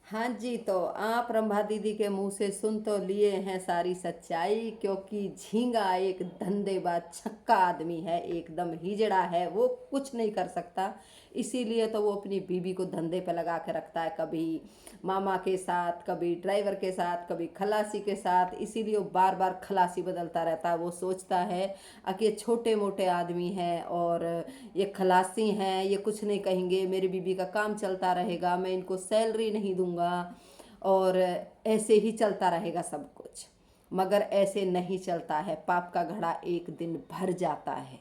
हाँ जी, तो आप रंभा दीदी के मुंह से सुन तो लिए हैं सारी सच्चाई, क्योंकि झींगा एक धंधेबाज छक्का आदमी है, एकदम हिजड़ा है, वो कुछ नहीं कर सकता। इसीलिए तो वो अपनी बीवी को धंधे पे लगा के रखता है, कभी मामा के साथ, कभी ड्राइवर के साथ, कभी खलासी के साथ। इसीलिए वो बार बार खलासी बदलता रहता है। वो सोचता है कि ये छोटे मोटे आदमी हैं और ये खलासी हैं, ये कुछ नहीं कहेंगे, मेरी बीबी का काम चलता रहेगा, मैं इनको सैलरी नहीं दूंगा और ऐसे ही चलता रहेगा सब कुछ। मगर ऐसे नहीं चलता है, पाप का घड़ा एक दिन भर जाता है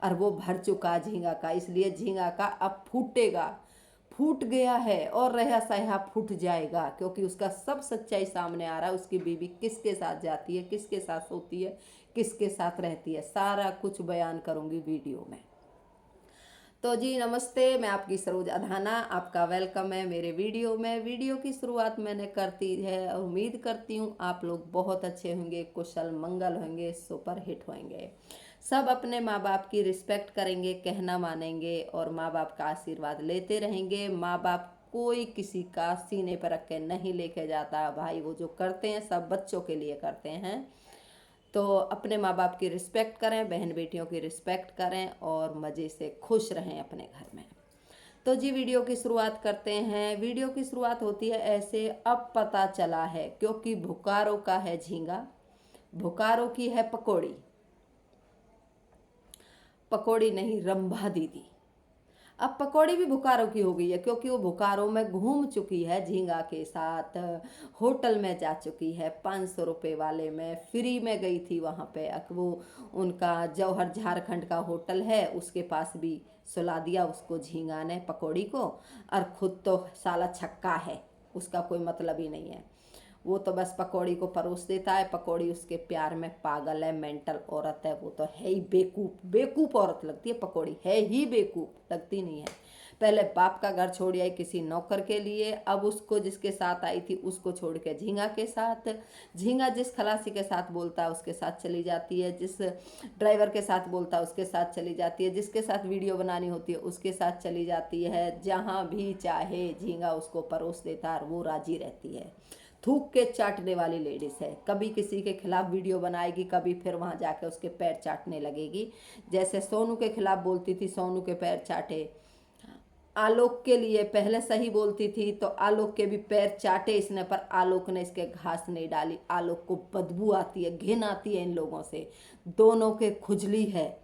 और वो भर चुका झींगा का। इसलिए झींगा का अब फूटेगा, फूट गया है और रहा सहा फूट जाएगा, क्योंकि उसका सब सच्चाई सामने आ रहा है। उसकी बीवी किसके साथ जाती है, किसके साथ सोती है, किसके साथ रहती है, सारा कुछ बयान करूंगी वीडियो में। तो जी नमस्ते, मैं आपकी सरोज अधाना, आपका वेलकम है मेरे वीडियो में। वीडियो की शुरुआत मैंने करती है, उम्मीद करती हूँ आप लोग बहुत अच्छे होंगे, कुशल मंगल होंगे, सुपर हिट होंगे। सब अपने माँ बाप की रिस्पेक्ट करेंगे, कहना मानेंगे और माँ बाप का आशीर्वाद लेते रहेंगे। माँ बाप कोई किसी का सीने पर रख के नहीं लेके जाता भाई, वो जो करते हैं सब बच्चों के लिए करते हैं। तो अपने माँ बाप की रिस्पेक्ट करें, बहन बेटियों की रिस्पेक्ट करें और मज़े से खुश रहें अपने घर में। तो जी वीडियो की शुरुआत करते हैं। वीडियो की शुरुआत होती है ऐसे। अब पता चला है, क्योंकि भुकारो का है झींगा, भुकारो की है पकौड़ी, पकौड़ी नहीं रंभा दीदी। अब पकौड़ी भी बोकारो की हो गई है, क्योंकि वो बोकारो में घूम चुकी है झींगा के साथ, होटल में जा चुकी है, 500 रुपये वाले में फ्री में गई थी वहाँ पे। वो उनका जौहर झारखंड का होटल है, उसके पास भी सुला दिया उसको झींगा ने पकौड़ी को। और खुद तो साला छक्का है, उसका कोई मतलब ही नहीं है। वो तो बस पकौड़ी को परोस देता है, पकौड़ी उसके प्यार में पागल है, मेंटल औरत है। वो तो है ही बेकूफ, बेकूफ औरत लगती है पकौड़ी, है ही बेकूफ, लगती नहीं है। पहले बाप का घर छोड़ आई किसी नौकर के लिए, अब उसको जिसके साथ आई थी उसको छोड़ के झींगा के साथ। झींगा जिस खलासी के साथ बोलता है उसके साथ चली जाती है, जिस ड्राइवर के साथ बोलता है उसके साथ चली जाती है, जिसके साथ वीडियो बनानी होती है उसके साथ चली जाती है। जहाँ भी चाहे झींगा उसको परोस देता है और वो राजी रहती है। थूक के चाटने वाली लेडीज है, कभी किसी के खिलाफ वीडियो बनाएगी, कभी फिर वहां जाके उसके पैर चाटने लगेगी। जैसे सोनू के खिलाफ बोलती थी, सोनू के पैर चाटे। आलोक के लिए पहले सही बोलती थी तो आलोक के भी पैर चाटे इसने, पर आलोक ने इसके घास नहीं डाली। आलोक को बदबू आती है, घिन आती है इन लोगों से, दोनों के खुजली है।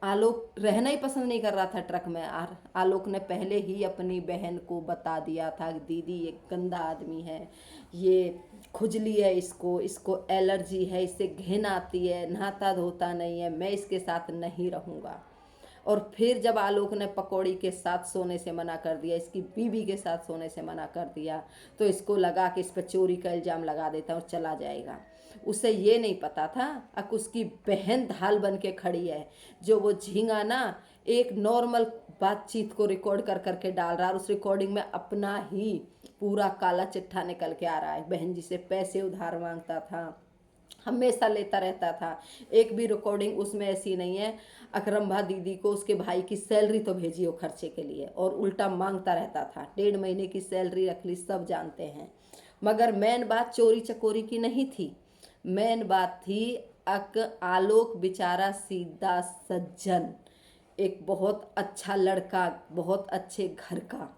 आलोक रहना ही पसंद नहीं कर रहा था ट्रक में। और आलोक ने पहले ही अपनी बहन को बता दिया था कि दीदी ये गंदा आदमी है, ये खुजली है, इसको इसको एलर्जी है, इससे घिन आती है, नहाता धोता नहीं है, मैं इसके साथ नहीं रहूँगा। और फिर जब आलोक ने पकौड़ी के साथ सोने से मना कर दिया, इसकी बीवी के साथ सोने से मना कर दिया, तो इसको लगा कि इस पर चोरी का इल्ज़ाम लगा देता और चला जाएगा। उसे ये नहीं पता था अब उसकी बहन ढाल बन के खड़ी है। जो वो झींगा ना एक नॉर्मल बातचीत को रिकॉर्ड कर करके डाल रहा है, और उस रिकॉर्डिंग में अपना ही पूरा काला चिट्ठा निकल के आ रहा है। बहन जी से पैसे उधार मांगता था, हमेशा लेता रहता था। एक भी रिकॉर्डिंग उसमें ऐसी नहीं है अकरम्भा दीदी को उसके भाई की सैलरी तो भेजी हो खर्चे के लिए, और उल्टा मांगता रहता था। 1.5 महीने की सैलरी रख ली, सब जानते हैं। मगर मेन बात चोरी चकोरी की नहीं थी, मेन बात थी आलोक बेचारा सीधा सज्जन, एक बहुत अच्छा लड़का, बहुत अच्छे घर का।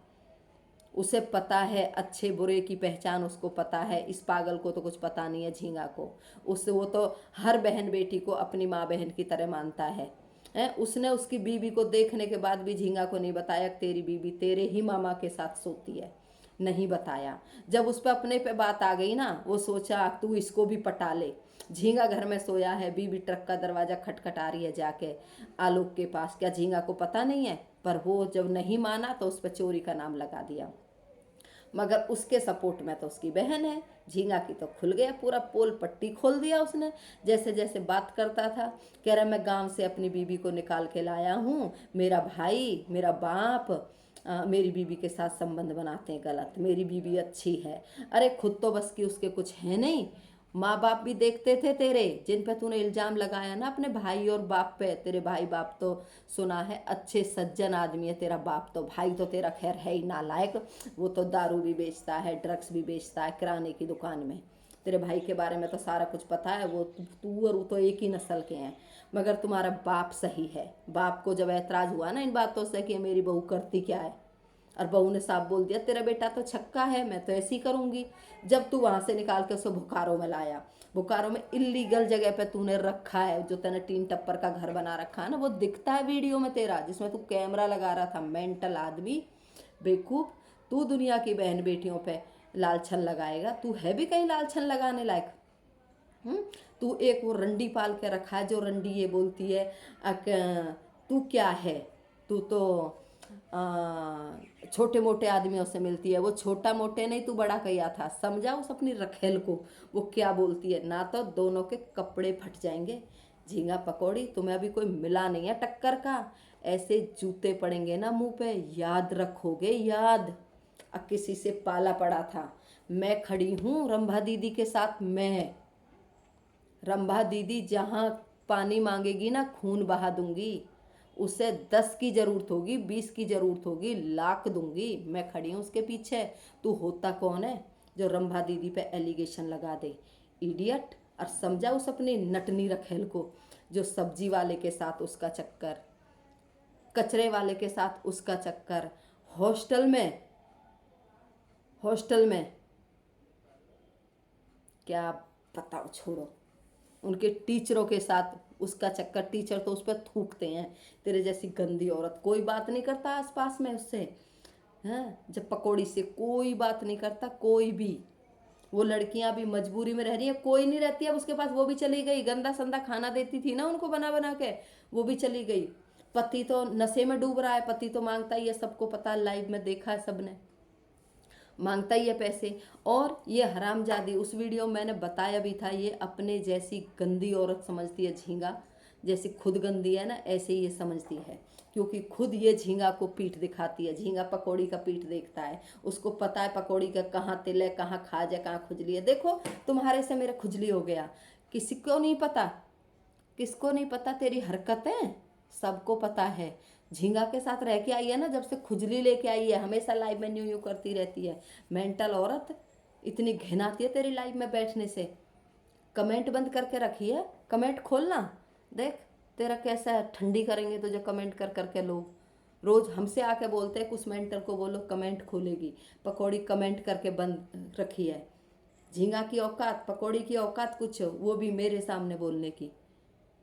उसे पता है अच्छे बुरे की पहचान, उसको पता है। इस पागल को तो कुछ पता नहीं है झींगा को। उससे वो तो हर बहन बेटी को अपनी माँ बहन की तरह मानता है। उसने उसकी बीवी को देखने के बाद भी झींगा को नहीं बताया कि तेरी बीवी तेरे ही मामा के साथ सोती है, नहीं बताया। जब उस पर अपने पे बात आ गई ना, वो सोचा तू इसको भी पटा ले। झींगा घर में सोया है, बीवी ट्रक का दरवाजा खटखटा रही है जाके आलोक के पास, क्या झींगा को पता नहीं है? पर वो जब नहीं माना तो उस पर चोरी का नाम लगा दिया। मगर उसके सपोर्ट में तो उसकी बहन है। झींगा की तो खुल गया, पूरा पोल पट्टी खोल दिया उसने। जैसे जैसे बात करता था, कह रहा मैं गांव से अपनी बीबी को निकाल के लाया हूँ, मेरा भाई मेरा बाप मेरी बीबी के साथ संबंध बनाते हैं गलत, मेरी बीबी अच्छी है। अरे खुद तो बस की उसके कुछ है नहीं, माँ बाप भी देखते थे तेरे, जिन पे तूने इल्जाम लगाया ना अपने भाई और बाप पे। तेरे भाई बाप तो सुना है अच्छे सज्जन आदमी है तेरा बाप, तो भाई तो तेरा खैर है ही नालायक। वो तो दारू भी बेचता है, ड्रग्स भी बेचता है किराने की दुकान में। तेरे भाई के बारे में तो सारा कुछ पता है। वो तू और वो तो एक ही नस्ल के हैं। मगर तुम्हारा बाप सही है। बाप को जब ऐतराज हुआ ना इन बातों से कि मेरी बहू करती क्या है, और बहू ने साफ बोल दिया तेरा बेटा तो छक्का है, मैं तो ऐसी करूंगी। जब तू वहां से निकाल के उसे बोकारो में लाया, बोकारो में इलीगल जगह पे तूने रखा है, जो तूने टीन टप्पर का घर बना रखा है ना, वो दिखता है वीडियो में तेरा, जिसमें तू कैमरा लगा रहा था। मेंटल आदमी, बेवकूफ। तू दुनिया की बहन बेटियों पे लालछन लगाएगा? तू है भी कहीं लालछन लगाने लायक? तू एक वो रंडी पाल के रखा है, जो रंडी ये बोलती है तू क्या है, तू तो छोटे मोटे आदमियों से मिलती है। वो छोटा मोटे नहीं, तू बड़ा कहिया था। समझा उस अपनी रखेल को, वो क्या बोलती है ना, तो दोनों के कपड़े फट जाएंगे। झींगा पकौड़ी, तुम्हें अभी कोई मिला नहीं है टक्कर का। ऐसे जूते पड़ेंगे ना मुंह पे, याद रखोगे, याद। अब किसी से पाला पड़ा था। मैं खड़ी हूँ रंभा दीदी के साथ। मैं रंभा दीदी जहाँ पानी मांगेगी ना, खून बहा दूंगी। उसे 10 की जरूरत होगी, 20 की जरूरत होगी, लाख दूंगी। मैं खड़ी हूँ उसके पीछे। तू होता कौन है जो रंभा दीदी पे एलिगेशन लगा दे? इडियट। और समझा उस अपनी नटनी रखेल को, जो सब्जी वाले के साथ उसका चक्कर, कचरे वाले के साथ उसका चक्कर, हॉस्टल में, हॉस्टल में क्या बताओ, छोड़ो। उनके टीचरों के साथ उसका चक्कर, टीचर तो उस पर थूकते हैं। तेरे जैसी गंदी औरत कोई बात नहीं करता आसपास में उससे, हैं? जब पकौड़ी से कोई बात नहीं करता, कोई भी। वो लड़कियां भी मजबूरी में रह रही हैं, कोई नहीं रहती अब उसके पास। वो भी चली गई। गंदा संदा खाना देती थी ना उनको बना बना के, वो भी चली गई। पति तो नशे में डूब रहा है, पति तो मांगता ही है, सबको पता है, लाइव में देखा है सबने, मांगता ही है पैसे। और ये हरामजादी, उस वीडियो में मैंने बताया भी था, ये अपने जैसी गंदी औरत समझती है झींगा। जैसी खुद गंदी है ना, ऐसे ही ये समझती है, क्योंकि खुद ये झींगा को पीठ दिखाती है। झींगा पकौड़ी का पीठ देखता है, उसको पता है पकौड़ी का कहाँ तिल है, कहाँ खाज है, कहाँ खुजली है। देखो तुम्हारे से मेरा खुजली हो गया, किसी को नहीं पता, किसको नहीं पता तेरी हरकतें? सबको पता है। झींगा के साथ रह के आई है ना, जब से खुजली लेके आई है, हमेशा लाइव में न्यू न्यू करती रहती है। मेंटल औरत, इतनी घिन आती है तेरी लाइव में बैठने से। कमेंट बंद करके रखी है, कमेंट खोलना, देख तेरा कैसा ठंडी करेंगे तुझे कमेंट कर करके लोग। रोज हमसे आके बोलते हैं कुछ मेंटल को बोलो कमेंट खोलेगी। पकौड़ी कमेंट करके बंद रखी है। झींगा की औकात, पकौड़ी की औकात कुछ, वो भी मेरे सामने बोलने की।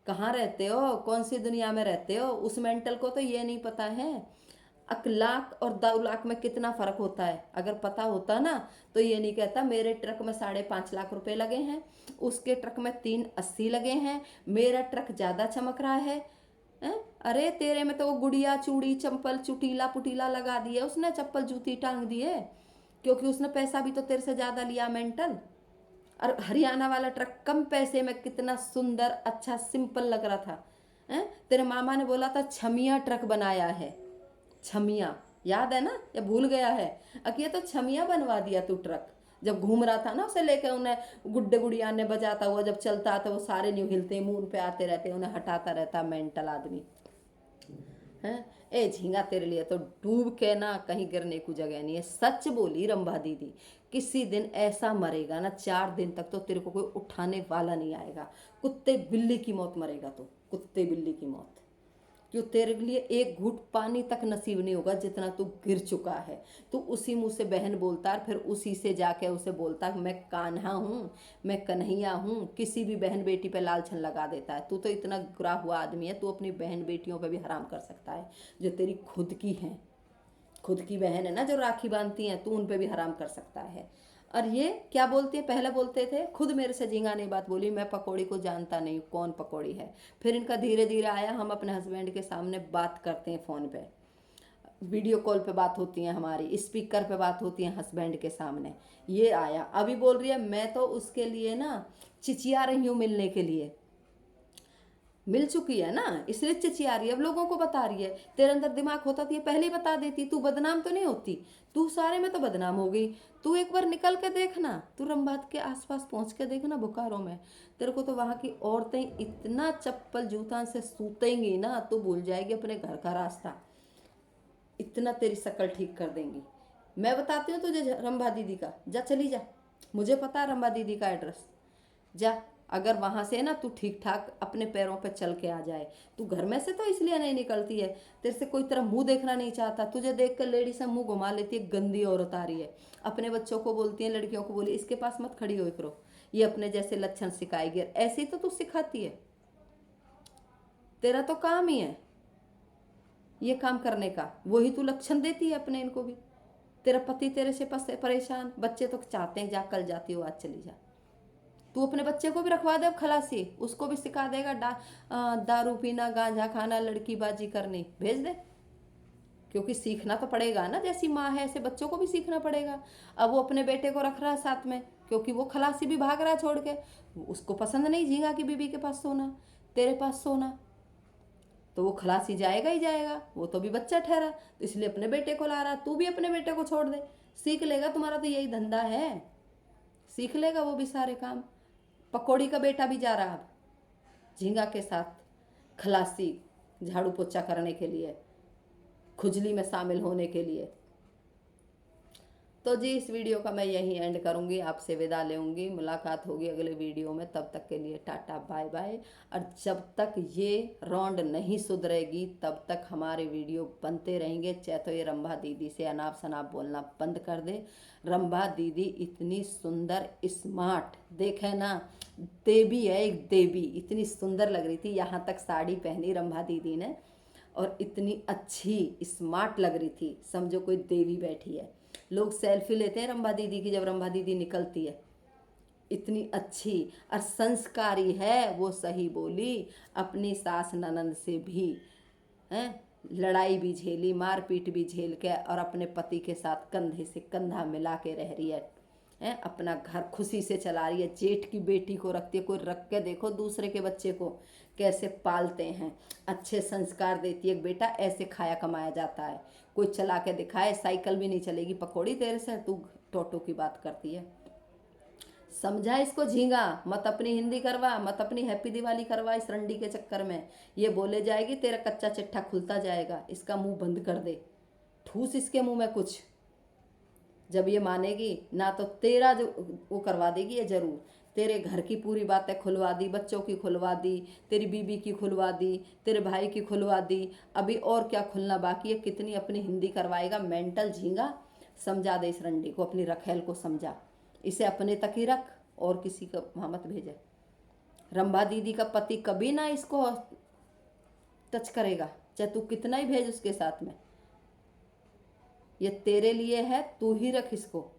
कहाँ रहते हो, कौन सी दुनिया में रहते हो? उस मेंटल को तो ये नहीं पता है 1 लाख और 2 लाख में कितना फर्क होता है। अगर पता होता ना तो ये नहीं कहता मेरे ट्रक में 5.5 लाख रुपए लगे हैं, उसके ट्रक में 380 लगे हैं, मेरा ट्रक ज्यादा चमक रहा है। हैं? अरे तेरे में तो वो गुड़िया चूड़ी चंपल चुटीला पुटीला लगा दिए उसने, चप्पल जूती टांग दिए, क्योंकि उसने पैसा भी तो तेरे से ज्यादा लिया मेंटल। और हरियाणा वाला ट्रक कम पैसे में कितना सुंदर अच्छा सिंपल लग रहा था। हैं? तेरे मामा ने बोला था छमिया ट्रक बनाया है, छमिया, याद है ना, या भूल गया है? अकिया तो छमिया बनवा दिया तू ट्रक। जब घूम रहा था ना उसे लेके, उन्हें गुड्डे गुड़िया ने बजाता हुआ जब चलता तो वो सारे न्यू हिलते मुंह पे आते रहते, उन्हें हटाता रहता मेंटल आदमी। हैं? ए झींगा, तेरे लिए तो डूब के ना कहीं गिरने को जगह नहीं है। सच बोली रंभा दीदी, किसी दिन ऐसा मरेगा ना, 4 दिन तक तो तेरे को कोई उठाने वाला नहीं आएगा। कुत्ते बिल्ली की मौत मरेगा तो, कुत्ते बिल्ली की मौत। क्यों? तेरे लिए एक घूंट पानी तक नसीब नहीं होगा जितना तू गिर चुका है। तू उसी मुंह से बहन बोलता है, फिर उसी से जाके उसे बोलता है मैं कान्हा हूँ, मैं कन्हैया हूँ। किसी भी बहन बेटी पे लालछन लगा देता है। तू तो इतना गुरा हुआ आदमी है, तू अपनी बहन बेटियों पे भी हराम कर सकता है, जो तेरी खुद की हैं। खुद की बहन है ना जो राखी बांधती हैं, तू उन पे भी हराम कर सकता है। और ये क्या बोलती है, पहले बोलते थे खुद मेरे से झींगा ने बात बोली, मैं पकौड़ी को जानता नहीं कौन पकौड़ी है। फिर इनका धीरे धीरे आया, हम अपने हस्बैंड के सामने बात करते हैं फ़ोन पे, वीडियो कॉल पे बात होती है हमारी, स्पीकर पे बात होती है हस्बैंड के सामने। ये आया, अभी बोल रही है मैं तो उसके लिए ना चिचिया रही हूँ मिलने के लिए। मिल चुकी है ना, इसलिए चिचिया रही है, अब लोगों को बता रही है। तेरे अंदर दिमाग होता तो ये पहले ही बता देती, तू बदनाम तो नहीं होती। तू सारे में तो बदनाम हो गई। तू एक बार निकल के देखना, तू रंबाद के आसपास पहुंच के देखना बोकारो में, तेरे को तो वहां की औरतें इतना चप्पल जूता से सूतेंगी ना, तू भूल जाएगी अपने घर का रास्ता। इतना तेरी शक्ल ठीक कर देंगी। मैं बताती हूँ तुझे रंभा दीदी का, जा चली जा, मुझे पता है रंभा दीदी का एड्रेस। जा, अगर वहां से ना तू ठीक ठाक अपने पैरों पे चल के आ जाए। तू घर में से तो इसलिए नहीं निकलती है, तेरे से कोई तरह मुंह देखना नहीं चाहता, तुझे देख कर लेडी से मुंह घुमा लेती है, गंदी औरत आ रही है। अपने बच्चों को बोलती है, लड़कियों को बोली इसके पास मत खड़ी हो करो, ये अपने जैसे लक्षण सिखाएगी। ऐसे ही तो तू सिखाती है, तेरा तो काम ही है ये काम करने का, वही तू लक्षण देती है अपने इनको भी। तेरा पति तेरे से परेशान, बच्चे तो चाहते हैं जा, कल जाती हो आज चली जा। तू अपने बच्चे को भी रखवा दे अब खलासी, उसको भी सिखा देगा दारू पीना, गांजा खाना, लड़कीबाजी करनी, भेज दे। क्योंकि सीखना तो पड़ेगा ना, जैसी माँ है ऐसे बच्चों को भी सीखना पड़ेगा। अब वो अपने बेटे को रख रहा है साथ में, क्योंकि वो खलासी भी भाग रहा है छोड़ के। उसको पसंद नहीं झींगा की बीबी के पास सोना, तेरे पास सोना, तो वो खलासी जाएगा ही जाएगा, वो तो भी बच्चा ठहरा, तो इसलिए अपने बेटे को ला रहा। तू भी अपने बेटे को छोड़ दे, सीख लेगा, तुम्हारा तो यही धंधा है, सीख लेगा वो भी सारे काम। पकौड़ी का बेटा भी जा रहा अब झींगा के साथ खलासी, झाड़ू पोछा करने के लिए, खुजली में शामिल होने के लिए। तो जी इस वीडियो का मैं यहीं एंड करूंगी, आपसे विदा लेंगी, मुलाकात होगी अगले वीडियो में, तब तक के लिए टाटा बाय बाय। और जब तक ये रौंड नहीं सुधरेगी तब तक हमारे वीडियो बनते रहेंगे, चाहे तो ये रंभा दीदी से अनाप शनाप बोलना बंद कर दे। रंभा दीदी इतनी सुंदर स्मार्ट, देखे ना, देवी है एक देवी, इतनी सुंदर लग रही थी, यहाँ तक साड़ी पहनी रंभा दीदी ने, और इतनी अच्छी स्मार्ट लग रही थी, समझो कोई देवी बैठी है। लोग सेल्फी लेते हैं रंभा दीदी की जब रंभा दीदी निकलती है, इतनी अच्छी और संस्कारी है वो, सही बोली, अपनी सास ननंद से भी हैं लड़ाई भी झेली, मारपीट भी झेल के, और अपने पति के साथ कंधे से कंधा मिला के रह रही है, अपना घर खुशी से चला रही है। जेठ की बेटी को रखती है, कोई रख के देखो दूसरे के बच्चे को कैसे पालते हैं, अच्छे संस्कार देती है। बेटा ऐसे खाया कमाया जाता है, कोई चला के दिखाए, साइकिल भी नहीं चलेगी पकौड़ी तेरे से, तू टोटो की बात करती है। समझा इसको झींगा मत, अपनी हिंदी करवा मत, अपनी हैप्पी दिवाली करवा इस रंडी के चक्कर में, ये बोले जाएगी तेरा कच्चा चिट्ठा खुलता जाएगा। इसका मुंह बंद कर दे, ठूस इसके मुंह में कुछ, जब ये मानेगी ना तो तेरा जो वो करवा देगी ये जरूर। तेरे घर की पूरी बातें खुलवा दी, बच्चों की खुलवा दी, तेरी बीबी की खुलवा दी, तेरे भाई की खुलवा दी, अभी और क्या खुलना बाकी है। कितनी अपनी हिंदी करवाएगा मेंटल झींगा। समझा दे इस रंडी को, अपनी रखेल को समझा, इसे अपने तक ही रख और किसी को वहाँ मत भेजे। रंभा दीदी का पति कभी ना इसको टच करेगा, चाहे तू कितना ही भेज उसके साथ में, ये तेरे लिए है, तू ही रख इसको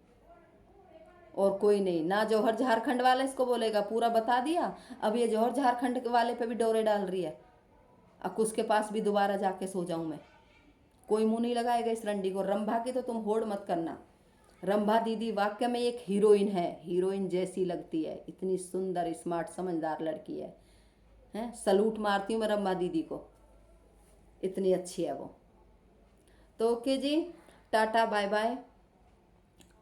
और कोई नहीं। ना जौहर झारखंड वाला इसको बोलेगा, पूरा बता दिया। अब ये जौहर झारखंड वाले पे भी डोरे डाल रही है, अब उसके पास भी दोबारा जाके सो जाऊं मैं, कोई मुंह नहीं लगाएगा इस रंडी को। रंभा की तो तुम होड़ मत करना, रंभा दीदी वाकई में एक हीरोइन है, हीरोइन जैसी लगती है, इतनी सुंदर स्मार्ट समझदार लड़की है, हैं सलूट मारती हूँ मैं रंभा दीदी को, इतनी अच्छी है वो। तो ओके जी, टाटा बाय बाय,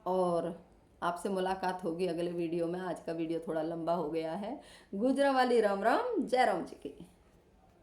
और आपसे मुलाकात होगी अगले वीडियो में। आज का वीडियो थोड़ा लंबा हो गया है। गुजरावाली राम राम, जय राम जी की।